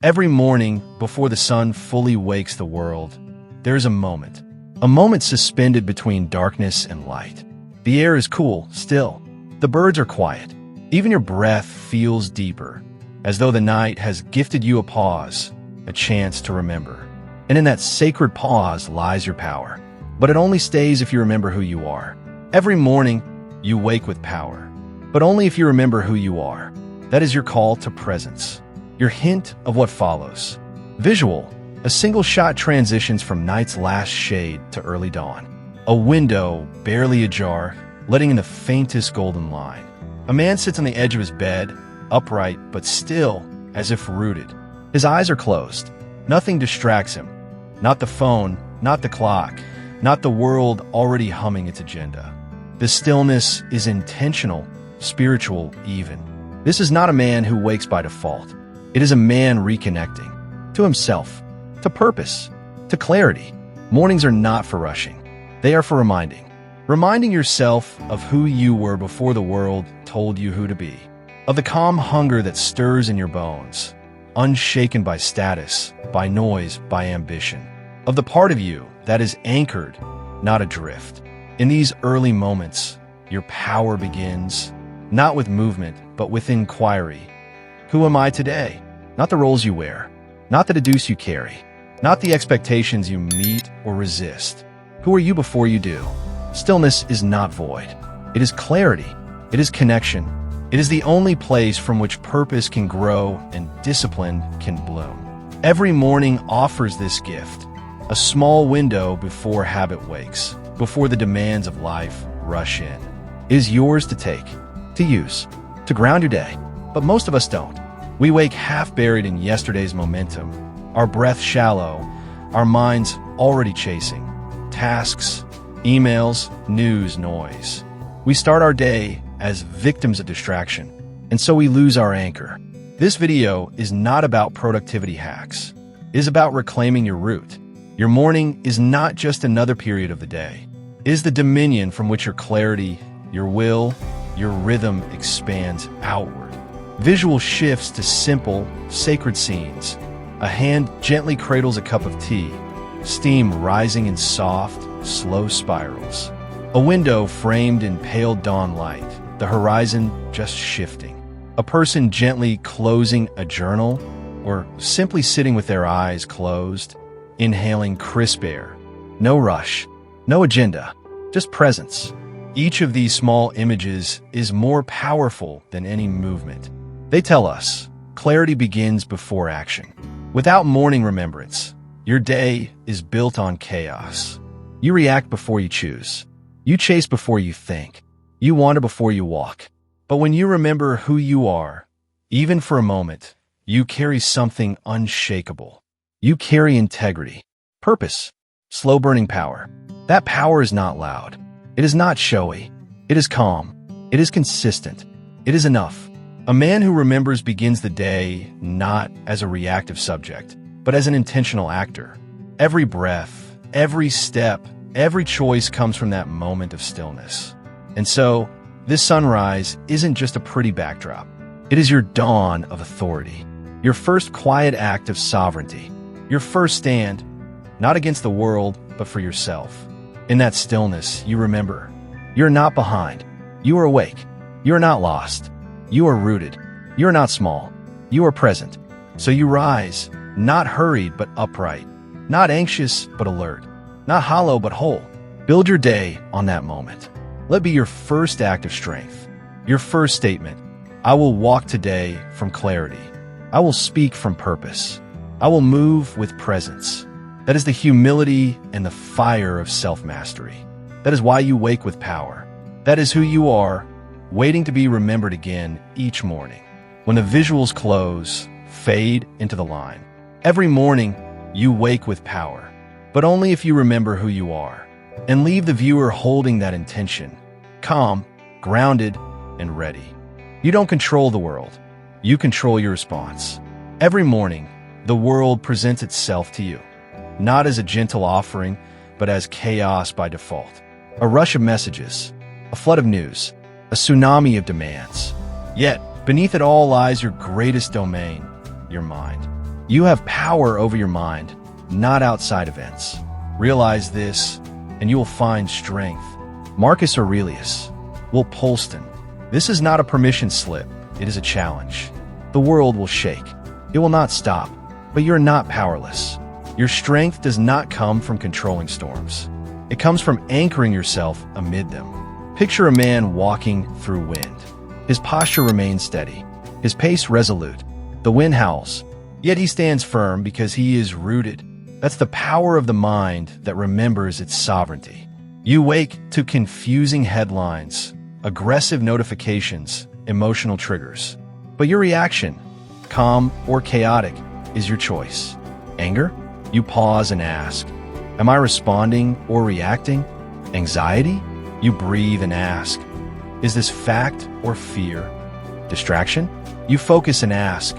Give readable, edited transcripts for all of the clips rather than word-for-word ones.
Every morning, before the sun fully wakes the world, there is a moment suspended between darkness and light. The air is cool, still. The birds are quiet. Even your breath feels deeper, as though the night has gifted you a pause, a chance to remember. And in that sacred pause lies your power. But it only stays if you remember who you are. Every morning, you wake with power. But only if you remember who you are. That is your call to presence. Your hint of what follows. Visual. A single shot transitions from night's last shade to early dawn. A window, barely ajar, letting in the faintest golden line. A man sits on the edge of his bed, upright but still, as if rooted. His eyes are closed. Nothing distracts him. Not the phone, not the clock, not the world already humming its agenda. The stillness is intentional, spiritual even. This is not a man who wakes by default. It is a man reconnecting to himself, to purpose, to clarity. Mornings are not for rushing. They are for reminding. Reminding yourself of who you were before the world told you who to be. Of the calm hunger that stirs in your bones, unshaken by status, by noise, by ambition. Of the part of you that is anchored, not adrift. In these early moments, your power begins, not with movement, but with inquiry. Who am I today? Not the roles you wear, not the deduce you carry, not the expectations you meet or resist. Who are you before you do? Stillness is not void. It is clarity. It is connection. It is the only place from which purpose can grow and discipline can bloom. Every morning offers this gift, a small window before habit wakes, before the demands of life rush in. It is yours to take, to use, to ground your day. But most of us don't. We wake half buried in yesterday's momentum, our breath shallow, our minds already chasing. Tasks, emails, news, noise. We start our day as victims of distraction, and so we lose our anchor. This video is not about productivity hacks. It is about reclaiming your root. Your morning is not just another period of the day. It is the dominion from which your clarity, your will, your rhythm expands outward. Visual shifts to simple, sacred scenes. A hand gently cradles a cup of tea, steam rising in soft, slow spirals. A window framed in pale dawn light, the horizon just shifting. A person gently closing a journal, or simply sitting with their eyes closed, inhaling crisp air. No rush, no agenda, just presence. Each of these small images is more powerful than any movement. They tell us, clarity begins before action. Without morning remembrance, your day is built on chaos. You react before you choose. You chase before you think. You wander before you walk. But when you remember who you are, even for a moment, you carry something unshakable. You carry integrity, purpose, slow-burning power. That power is not loud. It is not showy. It is calm. It is consistent. It is enough. A man who remembers begins the day not as a reactive subject, but as an intentional actor. Every breath, every step, every choice comes from that moment of stillness. And so, this sunrise isn't just a pretty backdrop. It is your dawn of authority, your first quiet act of sovereignty, your first stand, not against the world, but for yourself. In that stillness, you remember, you're not behind. You are awake. You are not lost. You are rooted. You are not small. You are present. So you rise, not hurried but upright, not anxious but alert, not hollow but whole. Build your day on that moment. Let it be your first act of strength, your first statement. I will walk today from clarity. I will speak from purpose. I will move with presence. That is the humility and the fire of self-mastery. That is why you wake with power. That is who you are, waiting to be remembered again each morning. When the visuals close, fade into the line. Every morning, you wake with power, but only if you remember who you are, and leave the viewer holding that intention, calm, grounded, and ready. You don't control the world. You control your response. Every morning, the world presents itself to you, not as a gentle offering, but as chaos by default. A rush of messages, a flood of news, a tsunami of demands. Yet, beneath it all lies your greatest domain, your mind. You have power over your mind, not outside events. Realize this, and you will find strength. Marcus Aurelius. Will Polston. This is not a permission slip, it is a challenge. The world will shake. It will not stop, but you're not powerless. Your strength does not come from controlling storms. It comes from anchoring yourself amid them. Picture a man walking through wind. His posture remains steady, his pace resolute. The wind howls, yet he stands firm because he is rooted. That's the power of the mind that remembers its sovereignty. You wake to confusing headlines, aggressive notifications, emotional triggers. But your reaction, calm or chaotic, is your choice. Anger? You pause and ask, am I responding or reacting? Anxiety? You breathe and ask, is this fact or fear? Distraction? You focus and ask,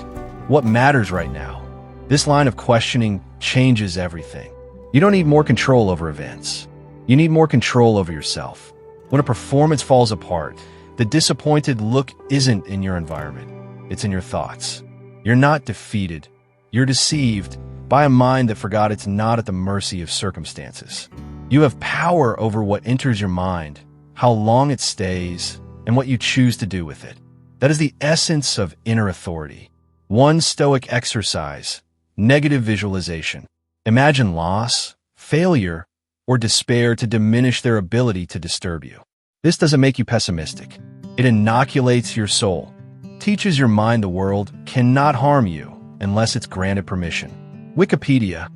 what matters right now? This line of questioning changes everything. You don't need more control over events. You need more control over yourself. When a performance falls apart, the disappointed look isn't in your environment. It's in your thoughts. You're not defeated. You're deceived by a mind that forgot it's not at the mercy of circumstances. You have power over what enters your mind, how long it stays, and what you choose to do with it. That is the essence of inner authority. One Stoic exercise: negative visualization. Imagine loss, failure, or despair to diminish their ability to disturb you. This doesn't make you pessimistic. It inoculates your soul, teaches your mind the world cannot harm you unless it's granted permission. Wikipedia.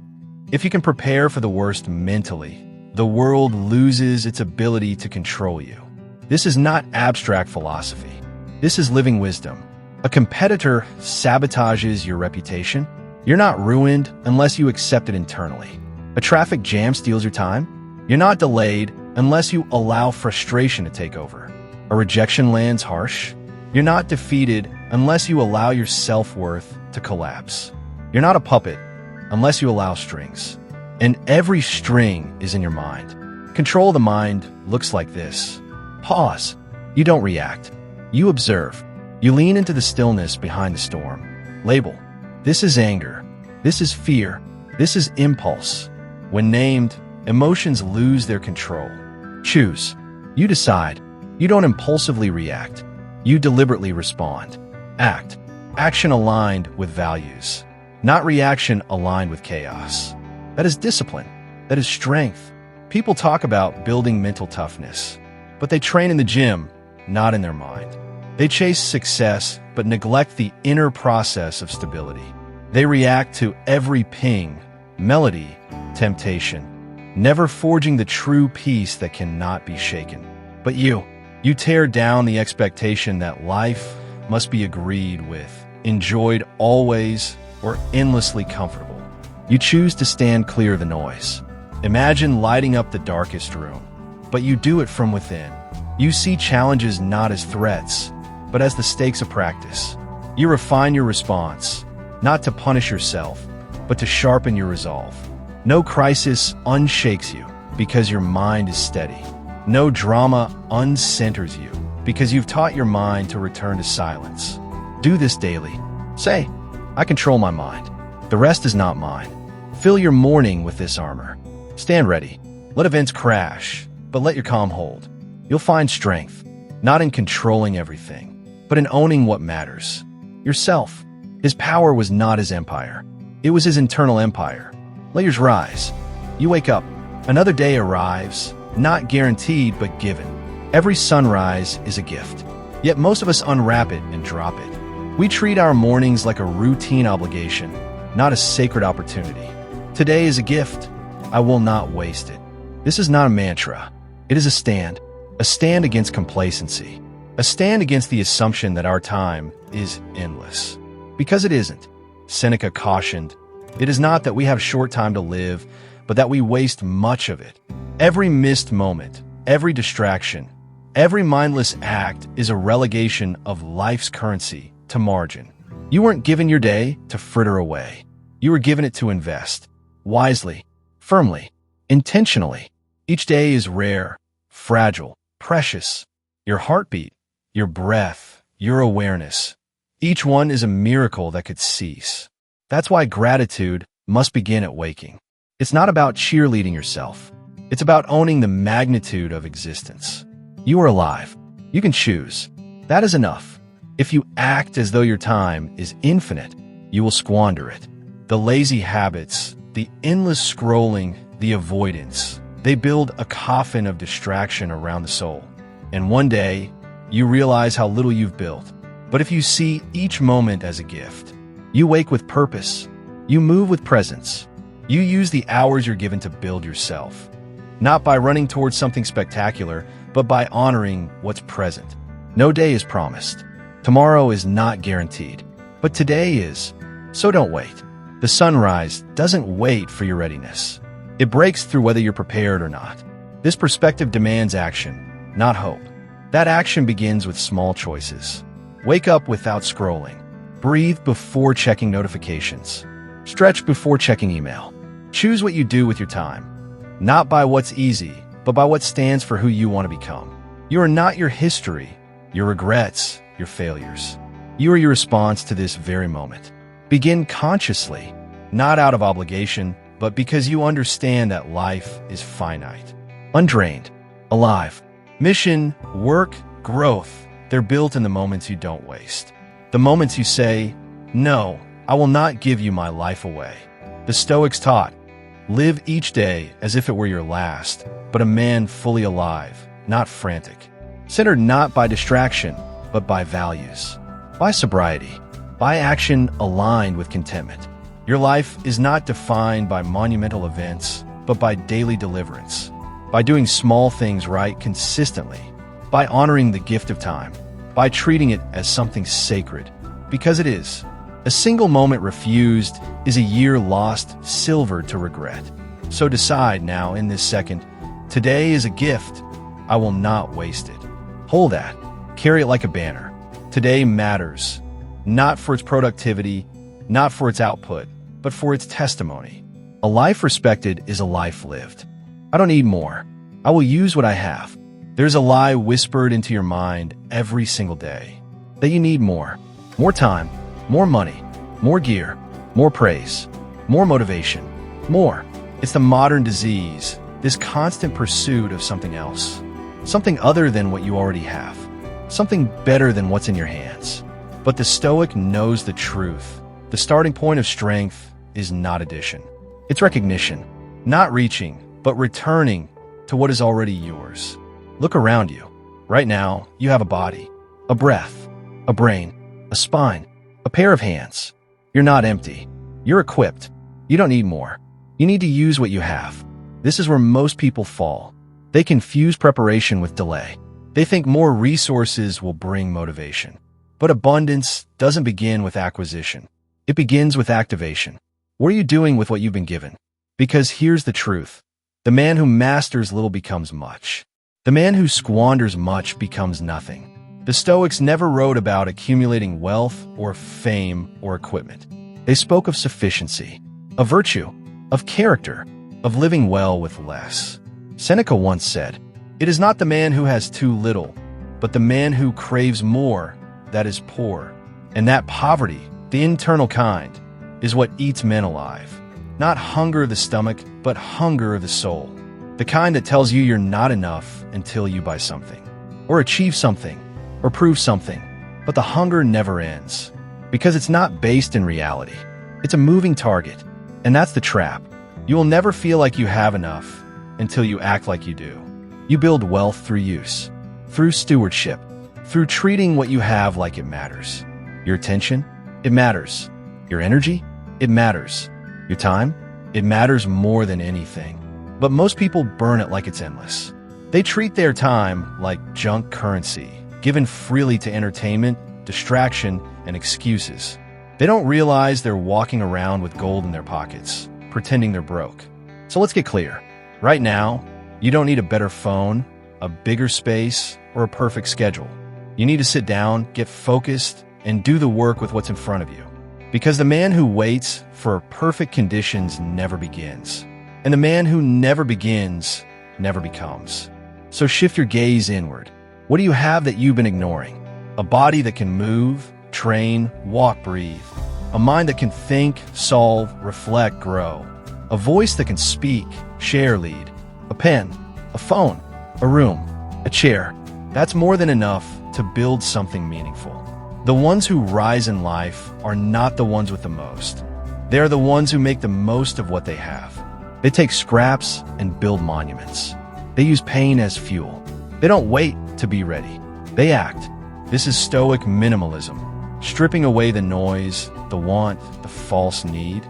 If you can prepare for the worst mentally, the world loses its ability to control you. This is not abstract philosophy. This is living wisdom. A competitor sabotages your reputation. You're not ruined unless you accept it internally. A traffic jam steals your time. You're not delayed unless you allow frustration to take over. A rejection lands harsh. You're not defeated unless you allow your self-worth to collapse. You're not a puppet unless you allow strings. And every string is in your mind. Control of the mind looks like this. Pause. You don't react. You observe. You lean into the stillness behind the storm. Label. This is anger. This is fear. This is impulse. When named, emotions lose their control. Choose. You decide. You don't impulsively react. You deliberately respond. Act. Action aligned with values, not reaction aligned with chaos. That is discipline. That is strength. People talk about building mental toughness, but they train in the gym, not in their mind. They chase success, but neglect the inner process of stability. They react to every ping, melody, temptation, never forging the true peace that cannot be shaken. But you tear down the expectation that life must be agreed with, enjoyed always, or endlessly comfortable. You choose to stand clear of the noise. Imagine lighting up the darkest room, but you do it from within. You see challenges not as threats, but as the stakes of practice. You refine your response, not to punish yourself, but to sharpen your resolve. No crisis unshakes you because your mind is steady. No drama uncenters you because you've taught your mind to return to silence. Do this daily. Say, I control my mind. The rest is not mine. Fill your morning with this armor. Stand ready. Let events crash, but let your calm hold. You'll find strength, not in controlling everything, but in owning what matters. Yourself. His power was not his empire. It was his internal empire. Let yours rise. You wake up. Another day arrives, not guaranteed, but given. Every sunrise is a gift. Yet most of us unwrap it and drop it. We treat our mornings like a routine obligation, not a sacred opportunity. Today is a gift. I will not waste it. This is not a mantra. It is a stand against complacency, a stand against the assumption that our time is endless. Because it isn't. Seneca cautioned, it is not that we have short time to live, but that we waste much of it. Every missed moment, every distraction, every mindless act is a relegation of life's currency to margin. You weren't given your day to fritter away. You were given it to invest. Wisely, firmly, intentionally. Each day is rare, fragile, precious. Your heartbeat, your breath, your awareness. Each one is a miracle that could cease. That's why gratitude must begin at waking. It's not about cheerleading yourself. It's about owning the magnitude of existence. You are alive. You can choose. That is enough. If you act as though your time is infinite, you will squander it. The lazy habits, the endless scrolling, the avoidance, they build a coffin of distraction around the soul. And one day, you realize how little you've built. But if you see each moment as a gift, you wake with purpose, you move with presence, you use the hours you're given to build yourself. Not by running towards something spectacular, but by honoring what's present. No day is promised. Tomorrow is not guaranteed. But today is. So don't wait. The sunrise doesn't wait for your readiness. It breaks through whether you're prepared or not. This perspective demands action, not hope. That action begins with small choices. Wake up without scrolling. Breathe before checking notifications. Stretch before checking email. Choose what you do with your time. Not by what's easy, but by what stands for who you want to become. You are not your history, your regrets, your failures. You are your response to this very moment. Begin consciously, not out of obligation, but because you understand that life is finite. Undrained, alive. Mission, work, growth, they're built in the moments you don't waste. The moments you say, "No, I will not give you my life away." The Stoics taught, live each day as if it were your last, but a man fully alive, not frantic. Centered not by distraction, but by values, by sobriety, by action aligned with contentment. Your life is not defined by monumental events, but by daily deliverance, by doing small things right consistently, by honoring the gift of time, by treating it as something sacred, because it is. A single moment refused is a year lost, silvered to regret. So decide now in this second, today is a gift. I will not waste it. Hold that. Carry it like a banner. Today matters, not for its productivity, not for its output, but for its testimony. A life respected is a life lived. I don't need more. I will use what I have. There's a lie whispered into your mind every single day that you need more. More time, more money, more gear, more praise, more motivation, more. It's the modern disease, this constant pursuit of something else, something other than what you already have, something better than what's in your hands. But the Stoic knows the truth. The starting point of strength is not addition. It's recognition, not reaching, but returning to what is already yours. Look around you. Right now, you have a body, a breath, a brain, a spine, a pair of hands. You're not empty. You're equipped. You don't need more. You need to use what you have. This is where most people fall. They confuse preparation with delay. They think more resources will bring motivation. But abundance doesn't begin with acquisition. It begins with activation. What are you doing with what you've been given? Because here's the truth. The man who masters little becomes much. The man who squanders much becomes nothing. The Stoics never wrote about accumulating wealth or fame or equipment. They spoke of sufficiency, of virtue, of character, of living well with less. Seneca once said, "It is not the man who has too little, but the man who craves more that is poor." And that poverty, the internal kind, is what eats men alive. Not hunger of the stomach, but hunger of the soul. The kind that tells you you're not enough until you buy something, or achieve something, or prove something. But the hunger never ends, because it's not based in reality. It's a moving target, and that's the trap. You will never feel like you have enough until you act like you do. You build wealth through use, through stewardship, through treating what you have like it matters. Your attention? It matters. Your energy? It matters. Your time? It matters more than anything. But most people burn it like it's endless. They treat their time like junk currency, given freely to entertainment, distraction, and excuses. They don't realize they're walking around with gold in their pockets, pretending they're broke. So let's get clear. Right now, you don't need a better phone, a bigger space, or a perfect schedule. You need to sit down, get focused, and do the work with what's in front of you. Because the man who waits for perfect conditions never begins. And the man who never begins never becomes. So shift your gaze inward. What do you have that you've been ignoring? A body that can move, train, walk, breathe. A mind that can think, solve, reflect, grow. A voice that can speak, share, lead. A pen, a phone, a room, a chair. That's more than enough to build something meaningful. The ones who rise in life are not the ones with the most. They are the ones who make the most of what they have. They take scraps and build monuments. They use pain as fuel. They don't wait to be ready. They act. This is Stoic minimalism, stripping away the noise, the want, the false need,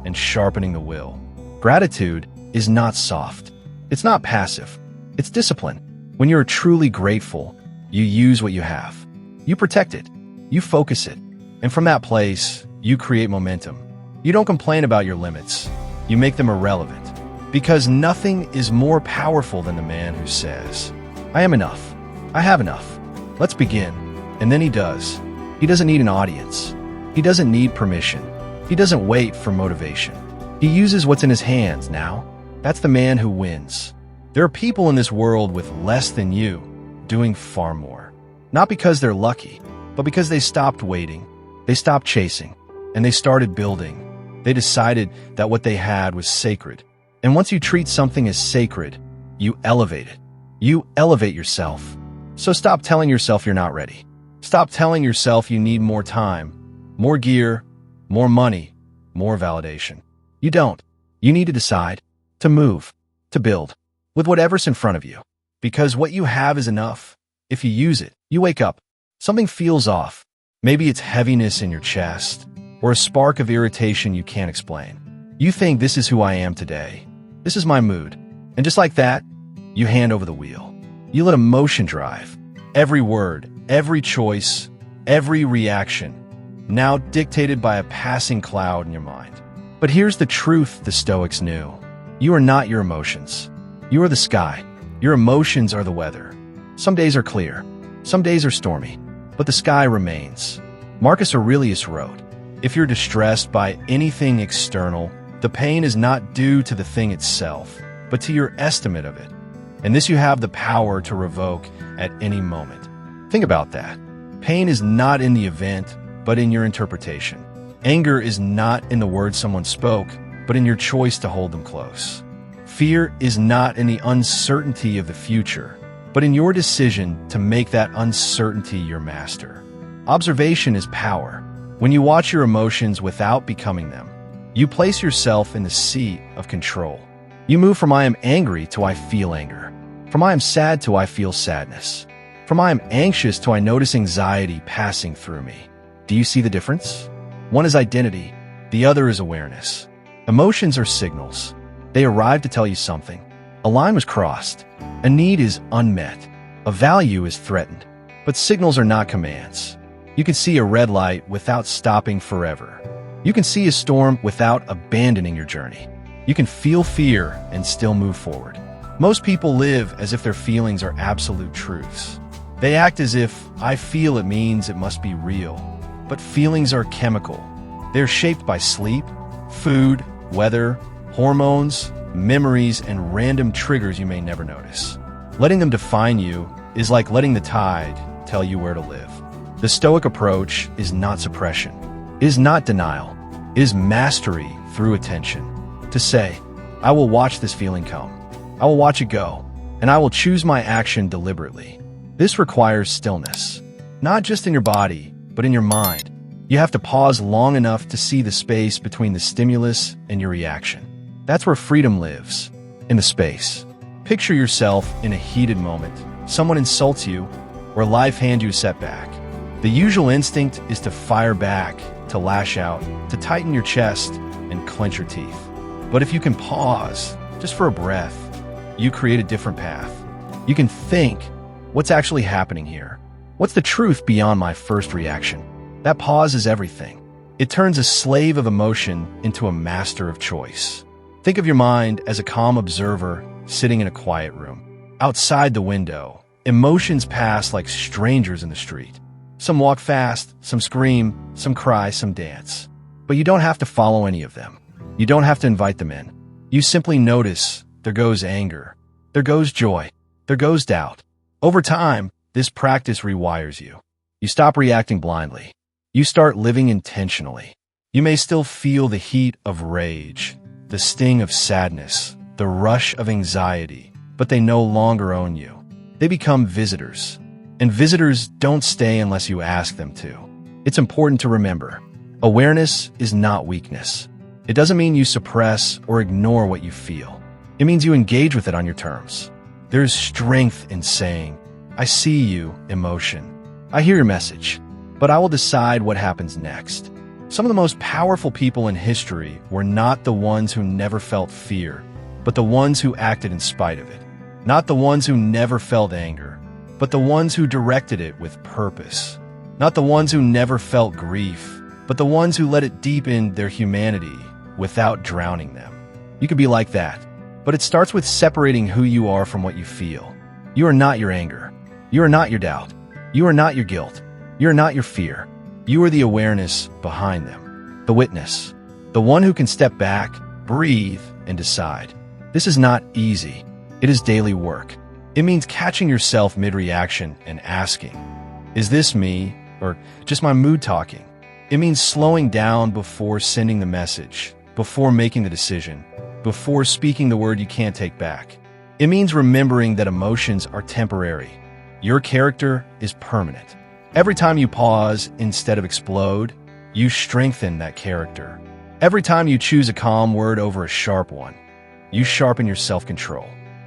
and sharpening the will. Gratitude is not soft. It's not passive. It's discipline. When you're truly grateful, you use what you have. You protect it. You focus it. And from that place, you create momentum. You don't complain about your limits. You make them irrelevant. Because nothing is more powerful than the man who says, I am enough. I have enough. Let's begin. And then he does. He doesn't need an audience. He doesn't need permission. He doesn't wait for motivation. He uses what's in his hands now. That's the man who wins. There are people in this world with less than you doing far more. Not because they're lucky, but because they stopped waiting. They stopped chasing. And they started building. They decided that what they had was sacred. And once you treat something as sacred, you elevate it. You elevate yourself. So stop telling yourself you're not ready. Stop telling yourself you need more time, more gear, more money, more validation. You don't. You need to decide, to move, to build, with whatever's in front of you. Because what you have is enough. If you use it, you wake up. Something feels off. Maybe it's heaviness in your chest, or a spark of irritation you can't explain. You think, this is who I am today. This is my mood. And just like that, you hand over the wheel. You let emotion drive. Every word, every choice, every reaction, now dictated by a passing cloud in your mind. But here's the truth the Stoics knew. You are not your emotions. You are the sky. Your emotions are the weather. Some days are clear. Some days are stormy. But the sky remains. Marcus Aurelius wrote, if you're distressed by anything external, the pain is not due to the thing itself, but to your estimate of it. And this you have the power to revoke at any moment. Think about that. Pain is not in the event, but in your interpretation. Anger is not in the words someone spoke, but in your choice to hold them close. Fear is not in the uncertainty of the future, but in your decision to make that uncertainty your master. Observation is power. When you watch your emotions without becoming them, you place yourself in the seat of control. You move from I am angry to I feel anger. From I am sad to I feel sadness. From I am anxious to I notice anxiety passing through me. Do you see the difference? One is identity, the other is awareness. Emotions are signals. They arrive to tell you something. A line was crossed. A need is unmet. A value is threatened. But signals are not commands. You can see a red light without stopping forever. You can see a storm without abandoning your journey. You can feel fear and still move forward. Most people live as if their feelings are absolute truths. They act as if I feel it means it must be real. But feelings are chemical. They're shaped by sleep, food, weather, hormones, memories, and random triggers you may never notice. Letting them define you is like letting the tide tell you where to live. The Stoic approach is not suppression, is not denial, is mastery through attention. To say, I will watch this feeling come, I will watch it go, and I will choose my action deliberately. This requires stillness, not just in your body, but in your mind. You have to pause long enough to see the space between the stimulus and your reaction. That's where freedom lives, in the space. Picture yourself in a heated moment. Someone insults you, or life hands you a setback. The usual instinct is to fire back, to lash out, to tighten your chest, and clench your teeth. But if you can pause, just for a breath, you create a different path. You can think, what's actually happening here? What's the truth beyond my first reaction? That pause is everything. It turns a slave of emotion into a master of choice. Think of your mind as a calm observer sitting in a quiet room. Outside the window, emotions pass like strangers in the street. Some walk fast, some scream, some cry, some dance. But you don't have to follow any of them. You don't have to invite them in. You simply notice there goes anger, there goes joy, there goes doubt. Over time, this practice rewires you. You stop reacting blindly. You start living intentionally. You may still feel the heat of rage, the sting of sadness, the rush of anxiety, but they no longer own you. They become visitors. And visitors don't stay unless you ask them to. It's important to remember, awareness is not weakness. It doesn't mean you suppress or ignore what you feel. It means you engage with it on your terms. There's strength in saying, I see you, emotion. I hear your message, but I will decide what happens next. Some of the most powerful people in history were not the ones who never felt fear, but the ones who acted in spite of it. Not the ones who never felt anger, but the ones who directed it with purpose. Not the ones who never felt grief, but the ones who let it deepen their humanity without drowning them. You could be like that, but it starts with separating who you are from what you feel. You are not your anger. You are not your doubt. You are not your guilt. You are not your fear. You are the awareness behind them, the witness, the one who can step back, breathe, and decide. This is not easy. It is daily work. It means catching yourself mid-reaction and asking, is this me or just my mood talking? It means slowing down before sending the message, before making the decision, before speaking the word you can't take back. It means remembering that emotions are temporary. Your character is permanent. Every time you pause instead of explode, you strengthen that character. Every time you choose a calm word over a sharp one, you sharpen your self-control.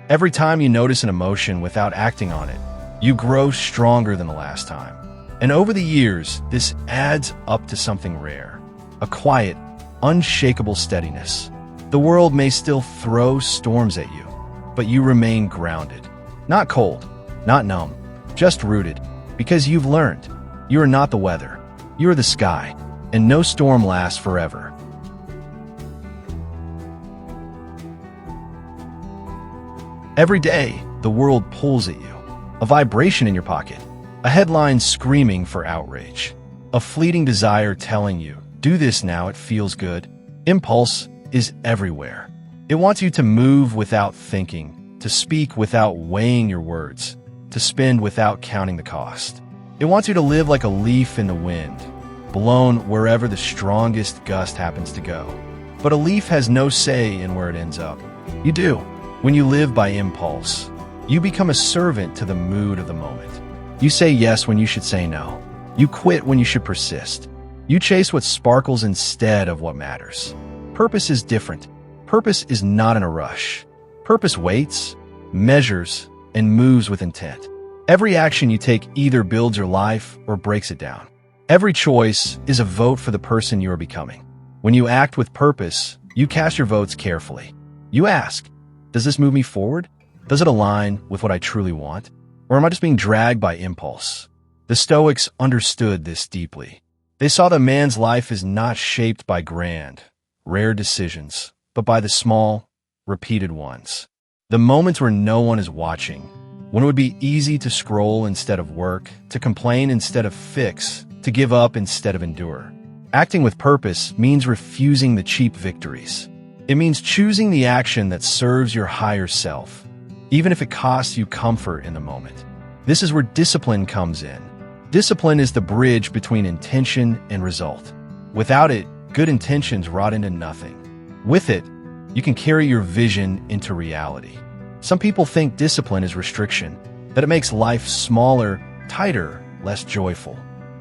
Every time you notice an emotion without acting on it, you grow stronger than the last time. And over the years, this adds up to something rare, a quiet, unshakable steadiness. The world may still throw storms at you, but you remain grounded. Not cold, not numb, just rooted, because you've learned. You are not the weather, you are the sky, and no storm lasts forever. Every day, the world pulls at you. A vibration in your pocket. A headline screaming for outrage. A fleeting desire telling you, do this now, it feels good. Impulse is everywhere. It wants you to move without thinking, to speak without weighing your words, to spend without counting the cost. It wants you to live like a leaf in the wind, blown wherever the strongest gust happens to go. But a leaf has no say in where it ends up. You do. When you live by impulse, you become a servant to the mood of the moment. You say yes when you should say no. You quit when you should persist. You chase what sparkles instead of what matters. Purpose is different. Purpose is not in a rush. Purpose waits, measures, and moves with intent. Every action you take either builds your life or breaks it down. Every choice is a vote for the person you are becoming. When you act with purpose, you cast your votes carefully. You ask, does this move me forward? Does it align with what I truly want? Or am I just being dragged by impulse? The Stoics understood this deeply. They saw that man's life is not shaped by grand, rare decisions, but by the small, repeated ones. The moments where no one is watching, when it would be easy to scroll instead of work, to complain instead of fix, to give up instead of endure. Acting with purpose means refusing the cheap victories. It means choosing the action that serves your higher self, even if it costs you comfort in the moment. This is where discipline comes in. Discipline is the bridge between intention and result. Without it, good intentions rot into nothing. With it, you can carry your vision into reality. Some people think discipline is restriction, that it makes life smaller, tighter, less joyful.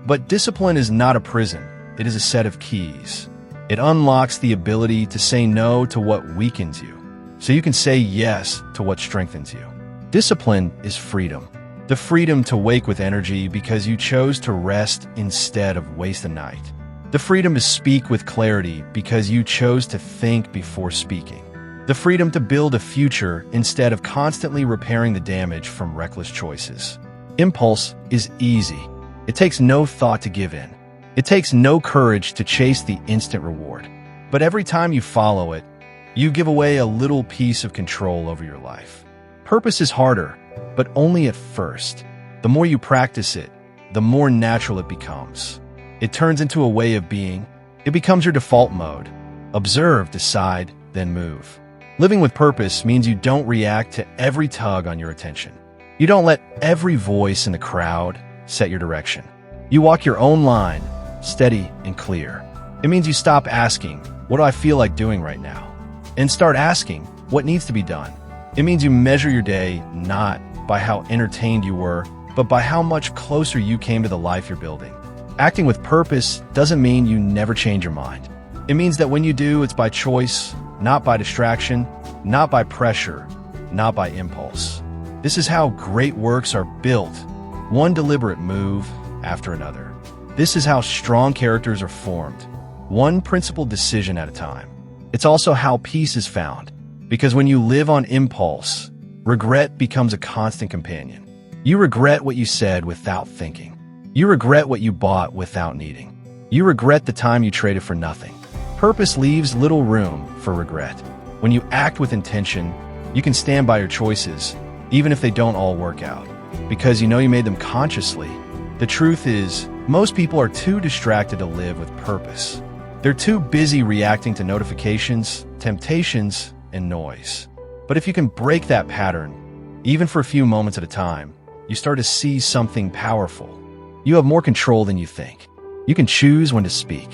But discipline is not a prison. It is a set of keys. It unlocks the ability to say no to what weakens you, so you can say yes to what strengthens you. Discipline is freedom. The freedom to wake with energy because you chose to rest instead of waste the night. The freedom to speak with clarity because you chose to think before speaking. The freedom to build a future instead of constantly repairing the damage from reckless choices. Impulse is easy. It takes no thought to give in. It takes no courage to chase the instant reward. But every time you follow it, you give away a little piece of control over your life. Purpose is harder, but only at first. The more you practice it, the more natural it becomes. It turns into a way of being. It becomes your default mode. Observe, decide, then move. Living with purpose means you don't react to every tug on your attention. You don't let every voice in the crowd set your direction. You walk your own line, steady and clear. It means you stop asking, what do I feel like doing right now? And start asking, what needs to be done? It means you measure your day not by how entertained you were, but by how much closer you came to the life you're building. Acting with purpose doesn't mean you never change your mind. It means that when you do, it's by choice, not by distraction, not by pressure, not by impulse. This is how great works are built, one deliberate move after another. This is how strong characters are formed, one principled decision at a time. It's also how peace is found, because when you live on impulse, regret becomes a constant companion. You regret what you said without thinking. You regret what you bought without needing. You regret the time you traded for nothing. Purpose leaves little room for regret. When you act with intention, you can stand by your choices, even if they don't all work out, because you know you made them consciously. The truth is, most people are too distracted to live with purpose. They're too busy reacting to notifications, temptations, and noise. But if you can break that pattern, even for a few moments at a time, you start to see something powerful. You have more control than you think. You can choose when to speak.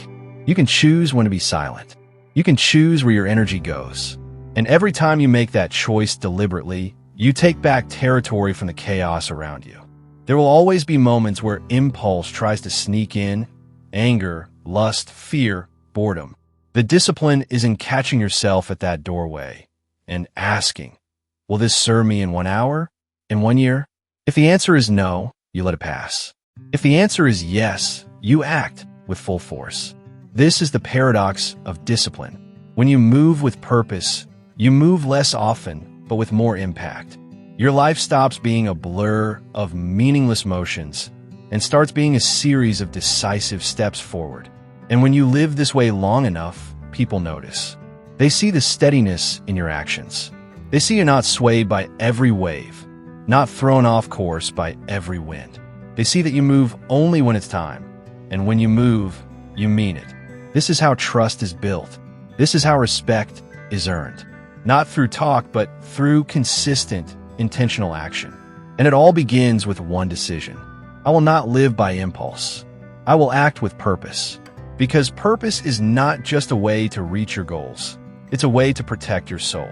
You can choose when to be silent. You can choose where your energy goes. And every time you make that choice deliberately, you take back territory from the chaos around you. There will always be moments where impulse tries to sneak in: anger, lust, fear, boredom. The discipline is in catching yourself at that doorway and asking, will this serve me in 1 hour? In 1 year? If the answer is no, you let it pass. If the answer is yes, you act with full force. This is the paradox of discipline. When you move with purpose, you move less often, but with more impact. Your life stops being a blur of meaningless motions and starts being a series of decisive steps forward. And when you live this way long enough, people notice. They see the steadiness in your actions. They see you're not swayed by every wave, not thrown off course by every wind. They see that you move only when it's time, and when you move, you mean it. This is how trust is built. This is how respect is earned. Not through talk, but through consistent, intentional action. And it all begins with one decision. I will not live by impulse. I will act with purpose. Because purpose is not just a way to reach your goals. It's a way to protect your soul.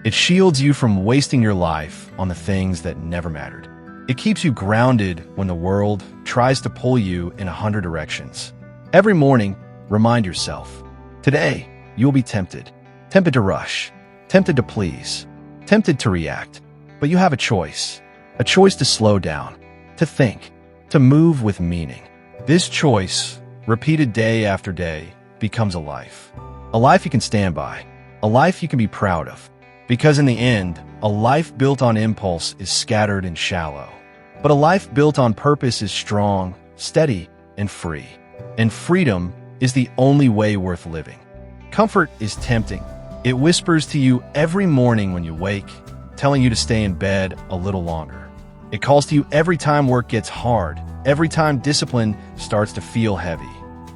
It shields you from wasting your life on the things that never mattered. It keeps you grounded when the world tries to pull you in 100 directions. Every morning, remind yourself, today, you'll be tempted to rush, tempted to please, tempted to react. But you have a choice to slow down, to think, to move with meaning. This choice, repeated day after day, becomes a life you can stand by, a life you can be proud of. Because in the end, a life built on impulse is scattered and shallow. But a life built on purpose is strong, steady, and free. And freedom is the only way worth living. Comfort is tempting. It whispers to you every morning when you wake, telling you to stay in bed a little longer. It calls to you every time work gets hard, every time discipline starts to feel heavy.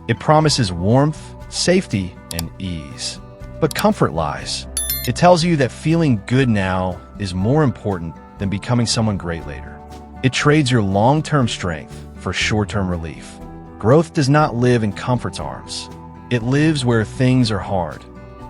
It promises warmth, safety, and ease. But comfort lies. It tells you that feeling good now is more important than becoming someone great later. It trades your long-term strength for short-term relief. Growth does not live in comfort's arms. It lives where things are hard,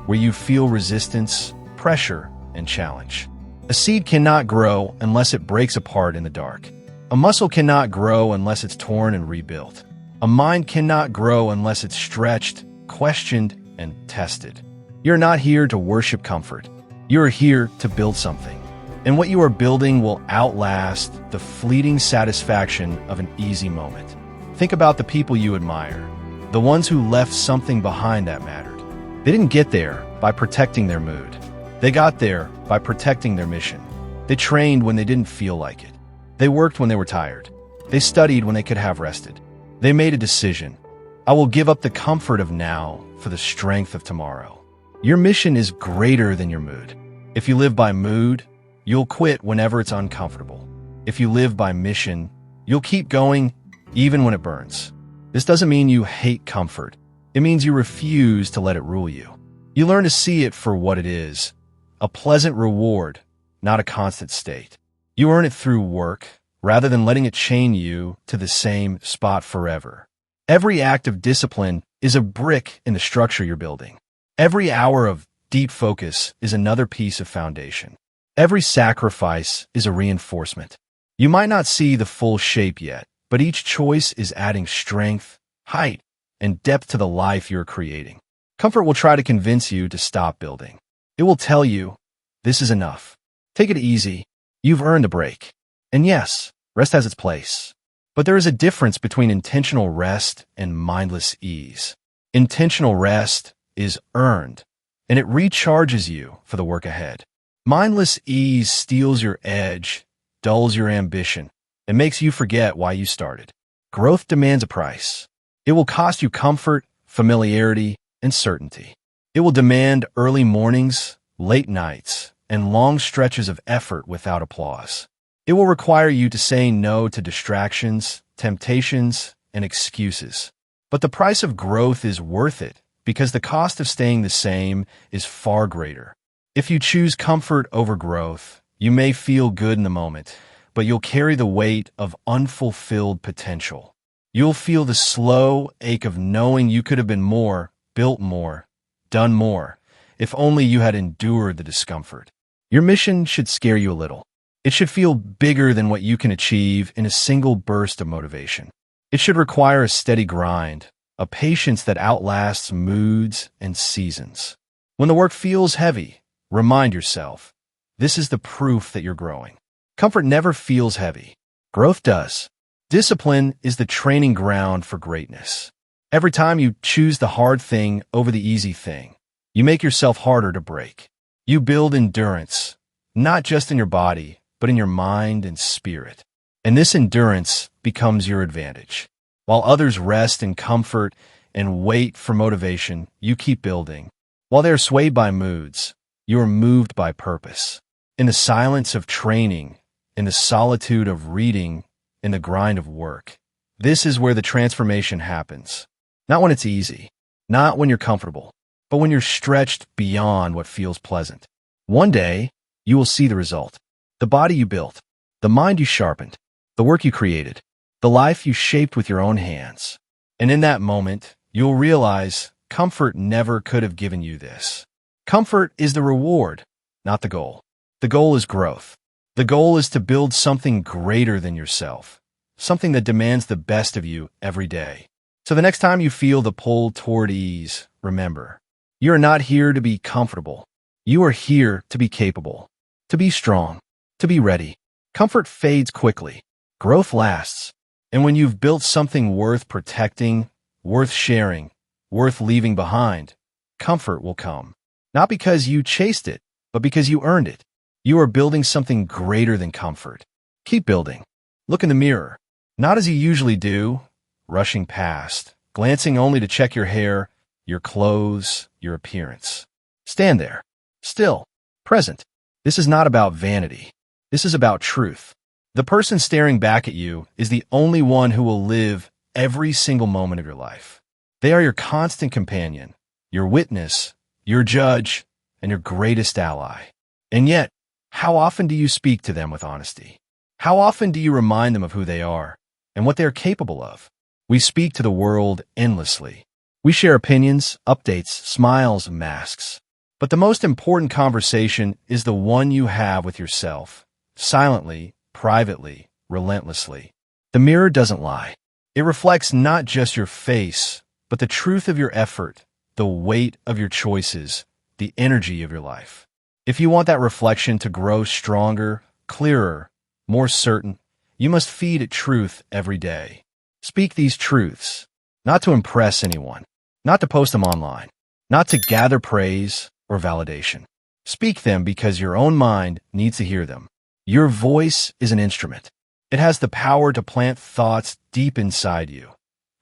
where you feel resistance, pressure, and challenge. A seed cannot grow unless it breaks apart in the dark. A muscle cannot grow unless it's torn and rebuilt. A mind cannot grow unless it's stretched, questioned, and tested. You're not here to worship comfort. You're here to build something. And what you are building will outlast the fleeting satisfaction of an easy moment. Think about the people you admire, the ones who left something behind that mattered. They didn't get there by protecting their mood. They got there by protecting their mission. They trained when they didn't feel like it. They worked when they were tired. They studied when they could have rested. They made a decision. I will give up the comfort of now for the strength of tomorrow. Your mission is greater than your mood. If you live by mood, you'll quit whenever it's uncomfortable. If you live by mission, you'll keep going even when it burns. This doesn't mean you hate comfort. It means you refuse to let it rule you. You learn to see it for what it is, a pleasant reward, not a constant state. You earn it through work, rather than letting it chain you to the same spot forever. Every act of discipline is a brick in the structure you're building. Every hour of deep focus is another piece of foundation. Every sacrifice is a reinforcement. You might not see the full shape yet, but each choice is adding strength, height, and depth to the life you're creating. Comfort will try to convince you to stop building. It will tell you, this is enough. Take it easy. You've earned a break. And yes, rest has its place. But there is a difference between intentional rest and mindless ease. Intentional rest is earned, and it recharges you for the work ahead. Mindless ease steals your edge, dulls your ambition, and makes you forget why you started. Growth demands a price. It will cost you comfort, familiarity, and certainty. It will demand early mornings, late nights, and long stretches of effort without applause. It will require you to say no to distractions, temptations, and excuses. But the price of growth is worth it because the cost of staying the same is far greater. If you choose comfort over growth, you may feel good in the moment, but you'll carry the weight of unfulfilled potential. You'll feel the slow ache of knowing you could have been more, built more, done more, if only you had endured the discomfort. Your mission should scare you a little. It should feel bigger than what you can achieve in a single burst of motivation. It should require a steady grind, a patience that outlasts moods and seasons. When the work feels heavy, remind yourself, this is the proof that you're growing. Comfort never feels heavy. Growth does. Discipline is the training ground for greatness. Every time you choose the hard thing over the easy thing, you make yourself harder to break. You build endurance, not just in your body, but in your mind and spirit. And this endurance becomes your advantage. While others rest in comfort and wait for motivation, you keep building. While they are swayed by moods, you are moved by purpose. In the silence of training, in the solitude of reading, in the grind of work, this is where the transformation happens. Not when it's easy, not when you're comfortable, but when you're stretched beyond what feels pleasant. One day, you will see the result. The body you built, the mind you sharpened, the work you created, the life you shaped with your own hands. And in that moment, you'll realize comfort never could have given you this. Comfort is the reward, not the goal. The goal is growth. The goal is to build something greater than yourself, something that demands the best of you every day. So the next time you feel the pull toward ease, remember, you are not here to be comfortable. You are here to be capable, to be strong, to be ready. Comfort fades quickly. Growth lasts. And when you've built something worth protecting, worth sharing, worth leaving behind, comfort will come. Not because you chased it, but because you earned it. You are building something greater than comfort. Keep building. Look in the mirror. Not as you usually do, rushing past, glancing only to check your hair, your clothes, your appearance. Stand there, still, present. This is not about vanity. This is about truth. The person staring back at you is the only one who will live every single moment of your life. They are your constant companion, your witness, your judge, and your greatest ally. And yet, how often do you speak to them with honesty? How often do you remind them of who they are and what they are capable of? We speak to the world endlessly. We share opinions, updates, smiles, masks. But the most important conversation is the one you have with yourself, silently, privately, relentlessly. The mirror doesn't lie. It reflects not just your face, but the truth of your effort, the weight of your choices, the energy of your life. If you want that reflection to grow stronger, clearer, more certain, you must feed it truth every day. Speak these truths, not to impress anyone, not to post them online, not to gather praise or validation. Speak them because your own mind needs to hear them. Your voice is an instrument. It has the power to plant thoughts deep inside you,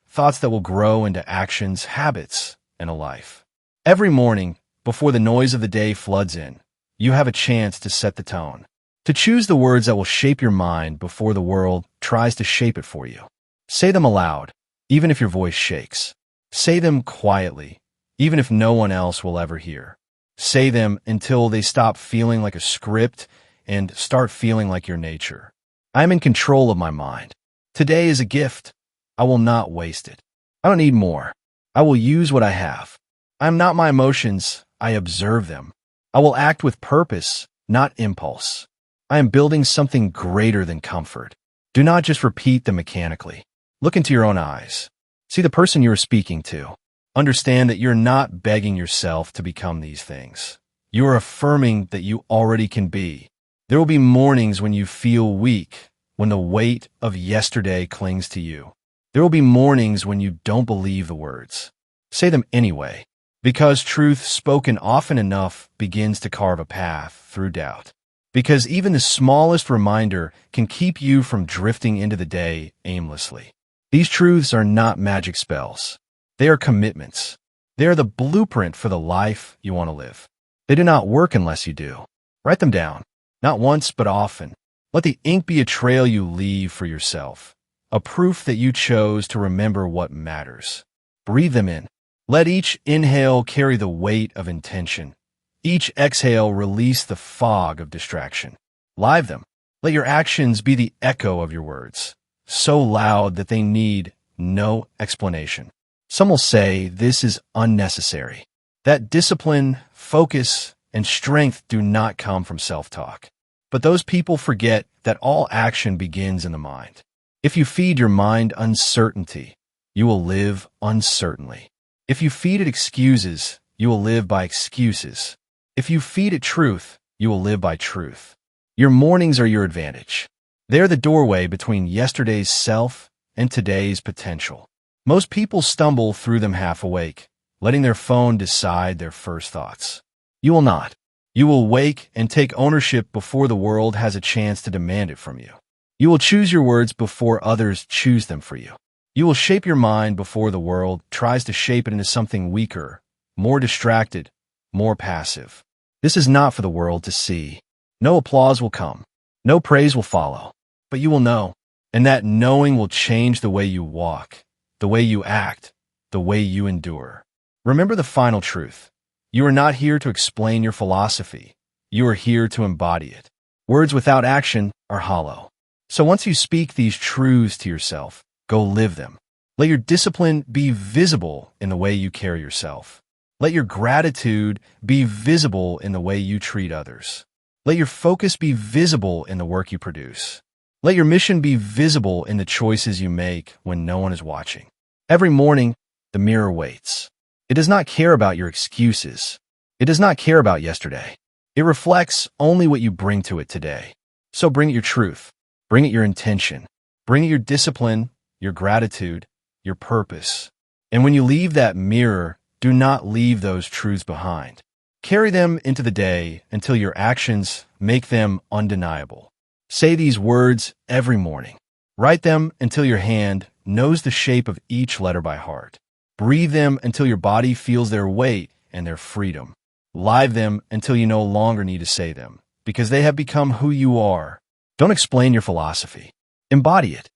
thoughts that will grow into actions, habits, and a life. Every morning, before the noise of the day floods in, you have a chance to set the tone, to choose the words that will shape your mind before the world tries to shape it for you. Say them aloud, even if your voice shakes. Say them quietly, even if no one else will ever hear. Say them until they stop feeling like a script and start feeling like your nature. I am in control of my mind. Today is a gift. I will not waste it. I don't need more. I will use what I have. I am not my emotions, I observe them. I will act with purpose, not impulse. I am building something greater than comfort. Do not just repeat them mechanically. Look into your own eyes. See the person you are speaking to. Understand that you're not begging yourself to become these things. You are affirming that you already can be. There will be mornings when you feel weak, when the weight of yesterday clings to you. There will be mornings when you don't believe the words. Say them anyway, because truth spoken often enough begins to carve a path through doubt. Because even the smallest reminder can keep you from drifting into the day aimlessly. These truths are not magic spells. They are commitments. They are the blueprint for the life you want to live. They do not work unless you do. Write them down, not once but often. Let the ink be a trail you leave for yourself, a proof that you chose to remember what matters. Breathe them in. Let each inhale carry the weight of intention. Each exhale release the fog of distraction. Live them. Let your actions be the echo of your words, so loud that they need no explanation. Some will say this is unnecessary. That discipline, focus, and strength do not come from self-talk. But those people forget that all action begins in the mind. If you feed your mind uncertainty, you will live uncertainly. If you feed it excuses, you will live by excuses. If you feed it truth, you will live by truth. Your mornings are your advantage. They are the doorway between yesterday's self and today's potential. Most people stumble through them half awake, letting their phone decide their first thoughts. You will not. You will wake and take ownership before the world has a chance to demand it from you. You will choose your words before others choose them for you. You will shape your mind before the world tries to shape it into something weaker, more distracted, more passive. This is not for the world to see. No applause will come. No praise will follow. But you will know, and that knowing will change the way you walk, the way you act, the way you endure. Remember the final truth. You are not here to explain your philosophy. You are here to embody it. Words without action are hollow. So once you speak these truths to yourself, go live them. Let your discipline be visible in the way you carry yourself. Let your gratitude be visible in the way you treat others. Let your focus be visible in the work you produce. Let your mission be visible in the choices you make when no one is watching. Every morning, the mirror waits. It does not care about your excuses. It does not care about yesterday. It reflects only what you bring to it today. So bring it your truth. Bring it your intention. Bring it your discipline, your gratitude, your purpose. And when you leave that mirror, do not leave those truths behind. Carry them into the day until your actions make them undeniable. Say these words every morning. Write them until your hand knows the shape of each letter by heart. Breathe them until your body feels their weight and their freedom. Live them until you no longer need to say them, because they have become who you are. Don't explain your philosophy. Embody it.